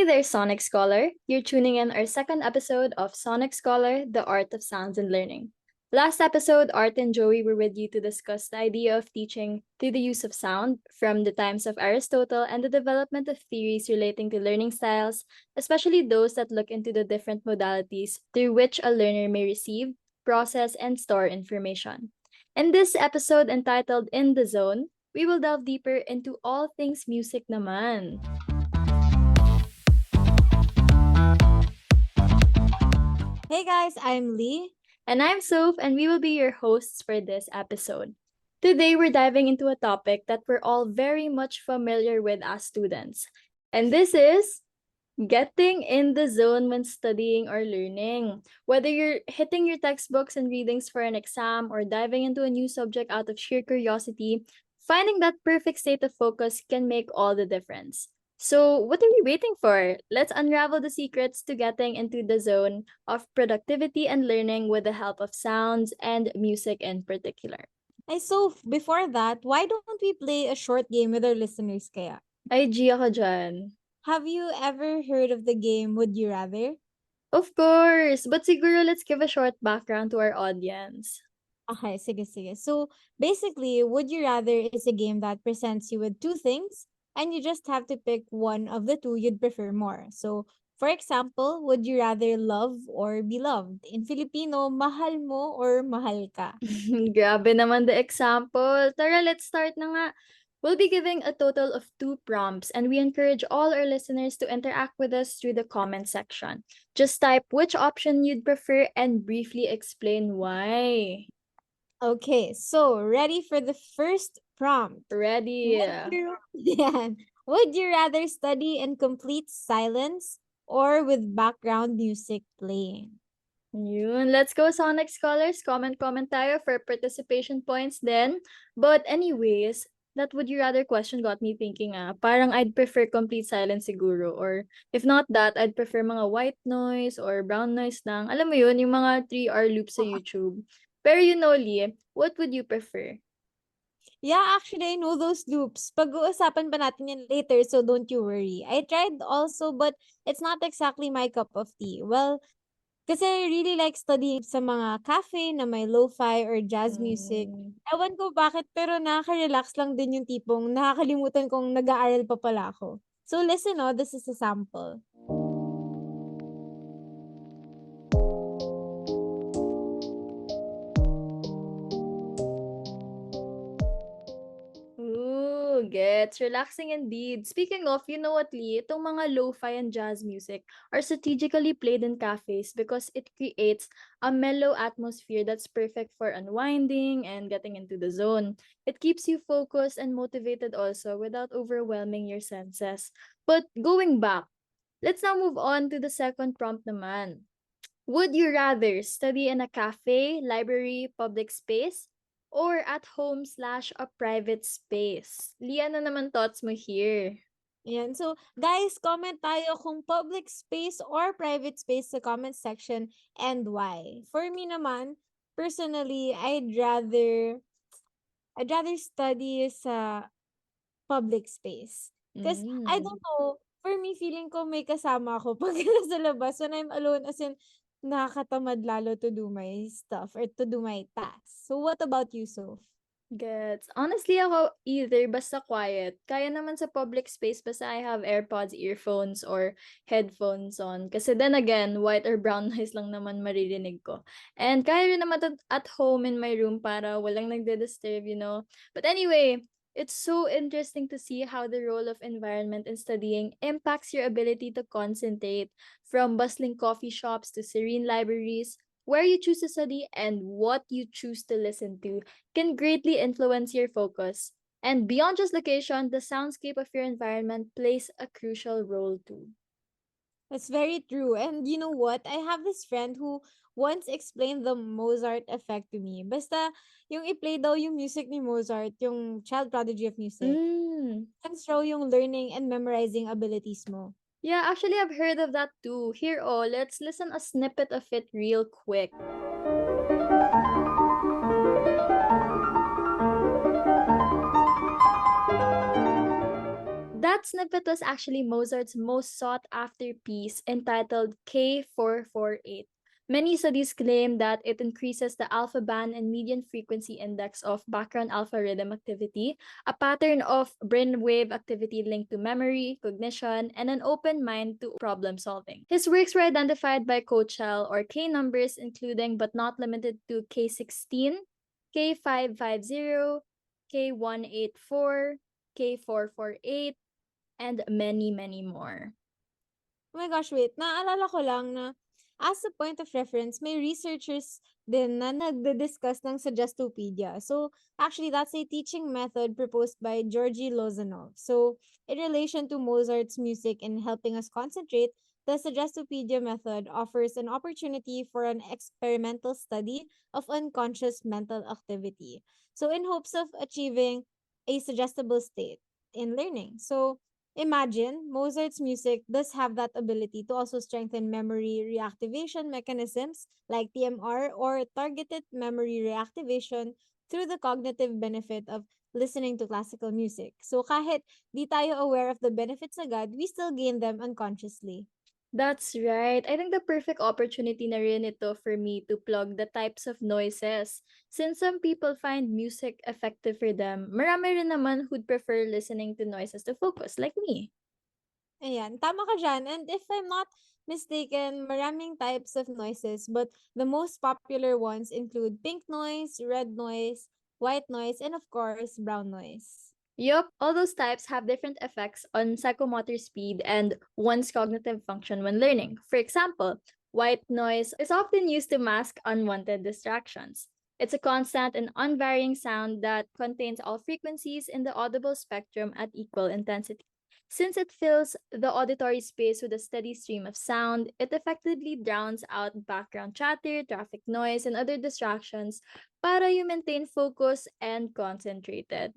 there, Sonic Scholar. You're tuning in our second episode of Sonic Scholar, The Art of Sounds and Learning. Last episode, Art and Joey were with you to discuss the idea of teaching through the use of sound from the times of Aristotle and the development of theories relating to learning styles, especially those that look into the different modalities through which a learner may receive, process, and store information. In this episode entitled In the Zone, we will delve deeper into all things music naman. Hey guys, I'm Lee. And I'm Soph, and we will be your hosts for this episode. Today, we're diving into a topic that we're all very much familiar with as students. And this is getting in the zone when studying or learning. Whether you're hitting your textbooks and readings for an exam or diving into a new subject out of sheer curiosity, finding that perfect state of focus can make all the difference. So, what are we waiting for? Let's unravel the secrets to getting into the zone of productivity and learning with the help of sounds and music in particular. Hey Soph, before that, why don't we play a short game with our listeners kaya? Ay, G ako dyan. Have you ever heard of the game Would You Rather? Of course! But siguro let's give a short background to our audience. Okay, sige. So, basically, Would You Rather is a game that presents you with two things and you just have to pick one of the two you'd prefer more. So, for example, would you rather love or be loved? In Filipino, mahal mo or mahal ka? Grabe naman the example. Tara, let's start na nga. We'll be giving a total of 2 prompts and we encourage all our listeners to interact with us through the comment section. Just type which option you'd prefer and briefly explain why. Okay, so ready for the first prompt. Ready? Would you rather study in complete silence or with background music playing? Yun. Let's go, Sonic Scholars. Comment tayo for participation points then. But anyways, that would you rather question got me thinking parang I'd prefer complete silence siguro. Or if not that, I'd prefer mga white noise or brown noise lang. Alam mo yun, yung mga 3-hour loops sa YouTube. Pero you know, Lee, what would you prefer? Yeah, actually, I know those loops. Pag-uusapan pa natin yan later, so don't you worry. I tried also, but it's not exactly my cup of tea. Well, kasi I really like studying sa mga cafe na may lo-fi or jazz music. Ewan ko bakit, pero nakaka-relax lang din yung tipong nakakalimutan kong nag-aaral pa pala ako. So listen, this is a sample. Ooh, gets relaxing indeed. Speaking of, you know what, Lee? Itong mga lo-fi and jazz music are strategically played in cafes because it creates a mellow atmosphere that's perfect for unwinding and getting into the zone. It keeps you focused and motivated also without overwhelming your senses. But going back, let's now move on to the second prompt naman. Would you rather study in a cafe, library, public space, or at home/a private space? Lia, ano naman thoughts mo here? Ayan. So, guys, comment tayo kung public space or private space sa comment section and why. For me naman, personally, I'd rather study sa public space. Because, I don't know, for me, feeling ko may kasama ako pag nasa labas when I'm alone, as in, nakakatamad lalo to do my stuff or to do my tasks. So, what about you, Soph? Gets. Honestly, ako either basta quiet. Kaya naman sa public space basta I have AirPods, earphones, or headphones on. Kasi then again, white or brown noise lang naman maririnig ko. And kaya rin naman at home in my room para walang nagde-disturb, you know. But anyway, it's so interesting to see how the role of environment in studying impacts your ability to concentrate, from bustling coffee shops to serene libraries. Where you choose to study and what you choose to listen to can greatly influence your focus. And beyond just location, the soundscape of your environment plays a crucial role too. That's very true. And you know what? I have this friend who once explained the Mozart effect to me. Basta, yung i-play daw yung music ni Mozart, yung child prodigy of music, can show yung learning and memorizing abilities mo. Yeah, actually, I've heard of that too. Here, let's listen a snippet of it real quick. That That snippet was actually Mozart's most sought after piece entitled K448. Many studies claim that it increases the alpha band and median frequency index of background alpha rhythm activity, a pattern of brainwave activity linked to memory, cognition, and an open mind to problem solving. His works were identified by Kochel or K numbers, including but not limited to K16, K550, K184, K448, and many, many more. Oh my gosh, wait. Naalala ko lang na as a point of reference, may researchers din na nagdi-discuss ng Suggestopedia. So, actually, that's a teaching method proposed by Georgy Lozanov. So, in relation to Mozart's music and helping us concentrate, the Suggestopedia method offers an opportunity for an experimental study of unconscious mental activity. So, in hopes of achieving a suggestible state in learning. So, imagine Mozart's music does have that ability to also strengthen memory reactivation mechanisms like TMR or targeted memory reactivation through the cognitive benefit of listening to classical music. So kahit di tayo aware of the benefits agad, we still gain them unconsciously. That's right. I think the perfect opportunity na rin ito for me to plug the types of noises. Since some people find music effective for them, marami rin naman who'd prefer listening to noises to focus, like me. Ayan, tama ka dyan. And if I'm not mistaken, maraming types of noises, but the most popular ones include pink noise, red noise, white noise, and of course, brown noise. Yup, all those types have different effects on psychomotor speed and one's cognitive function when learning. For example, white noise is often used to mask unwanted distractions. It's a constant and unvarying sound that contains all frequencies in the audible spectrum at equal intensity. Since it fills the auditory space with a steady stream of sound, it effectively drowns out background chatter, traffic noise, and other distractions para you maintain focus and concentrated.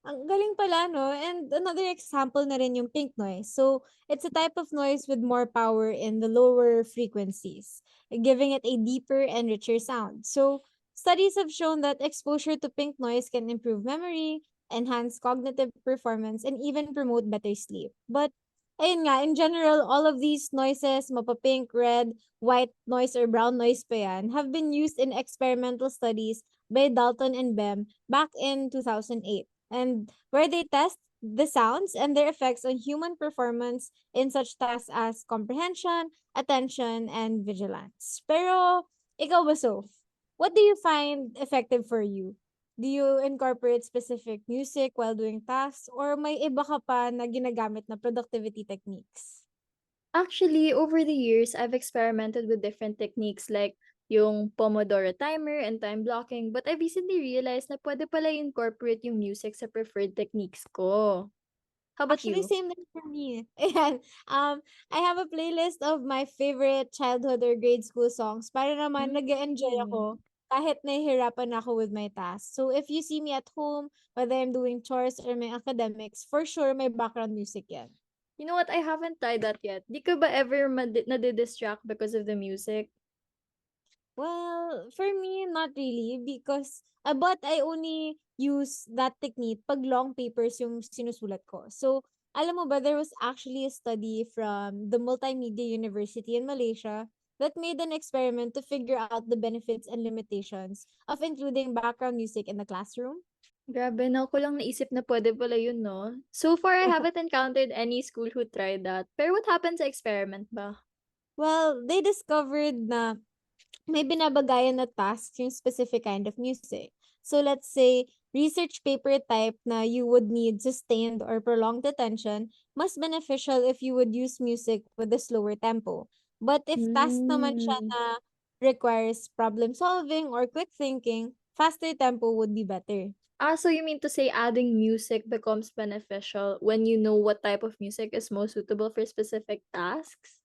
Ang galing pala, no? And another example na rin yung pink noise. So, it's a type of noise with more power in the lower frequencies, giving it a deeper and richer sound. So, studies have shown that exposure to pink noise can improve memory, enhance cognitive performance, and even promote better sleep. But, ayun nga, in general, all of these noises, mapa-pink, red, white noise, or brown noise pa yan, have been used in experimental studies by Dalton and Bem back in 2008, and where they test the sounds and their effects on human performance in such tasks as comprehension, attention, and vigilance. Pero, ikaw ba, Soph? What do you find effective for you? Do you incorporate specific music while doing tasks or may iba ka pa na ginagamit na productivity techniques? Actually, over the years, I've experimented with different techniques like yung Pomodoro timer and time blocking, but I recently realized na pwede pala incorporate yung music sa preferred techniques ko. How about Actually, you? same din for me. Ayan. I have a playlist of my favorite childhood or grade school songs para naman nag-enjoy Mm. ako kahit nahihirapan ako with my tasks. So, if you see me at home, whether I'm doing chores or my academics, for sure, may background music yan. You know what? I haven't tried that yet. Di ka ba ever nadidistract because of the music? Well, for me, not really because, but I only use that technique pag long papers yung sinusulat ko. So, alam mo ba, there was actually a study from the Multimedia University in Malaysia that made an experiment to figure out the benefits and limitations of including background music in the classroom. Grabe, na ko lang naisip na pwede pala yun, no? So far, I haven't encountered any school who tried that. Pero what happened sa experiment ba? Well, they discovered na may binabagayan na task yung specific kind of music. So let's say, research paper type na you would need sustained or prolonged attention, mas beneficial if you would use music with a slower tempo. But if task naman siya Mm. na requires problem solving or quick thinking, faster tempo would be better. Ah, so you mean to say adding music becomes beneficial when you know what type of music is most suitable for specific tasks?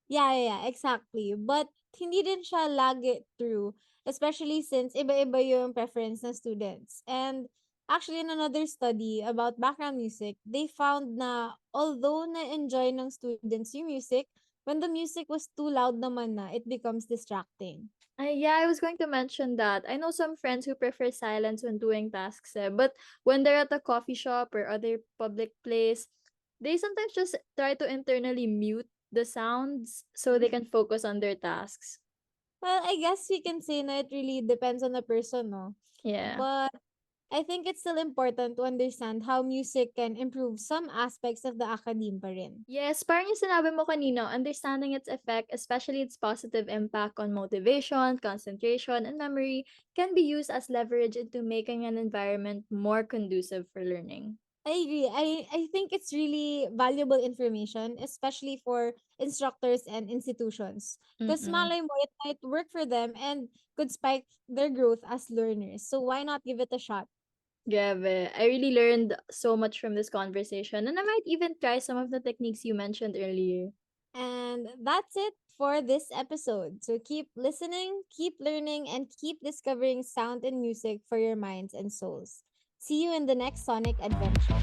Yeah, exactly. But hindi din siya lagi true, especially since iba-iba yung preference ng students. And actually, in another study about background music, they found na although na-enjoy ng students yung music, when the music was too loud naman na, it becomes distracting. Yeah, I was going to mention that. I know some friends who prefer silence when doing tasks, but when they're at a coffee shop or other public place, they sometimes just try to internally mute the sounds so they can focus on their tasks. Well, I guess we can say na it really depends on the person, no? Yeah. But I think it's still important to understand how music can improve some aspects of the academe pa rin. Yes, parang yung sinabi mo kanina, understanding its effect, especially its positive impact on motivation, concentration, and memory, can be used as leverage into making an environment more conducive for learning. I agree. I think it's really valuable information, especially for instructors and institutions. Because Mm-mm. malay mo, it might work for them and could spike their growth as learners. So why not give it a shot? Grabe. I really learned so much from this conversation, and I might even try some of the techniques you mentioned earlier. And that's it for this episode. So keep listening, keep learning, and keep discovering sound and music for your minds and souls. See you in the next Sonic adventure.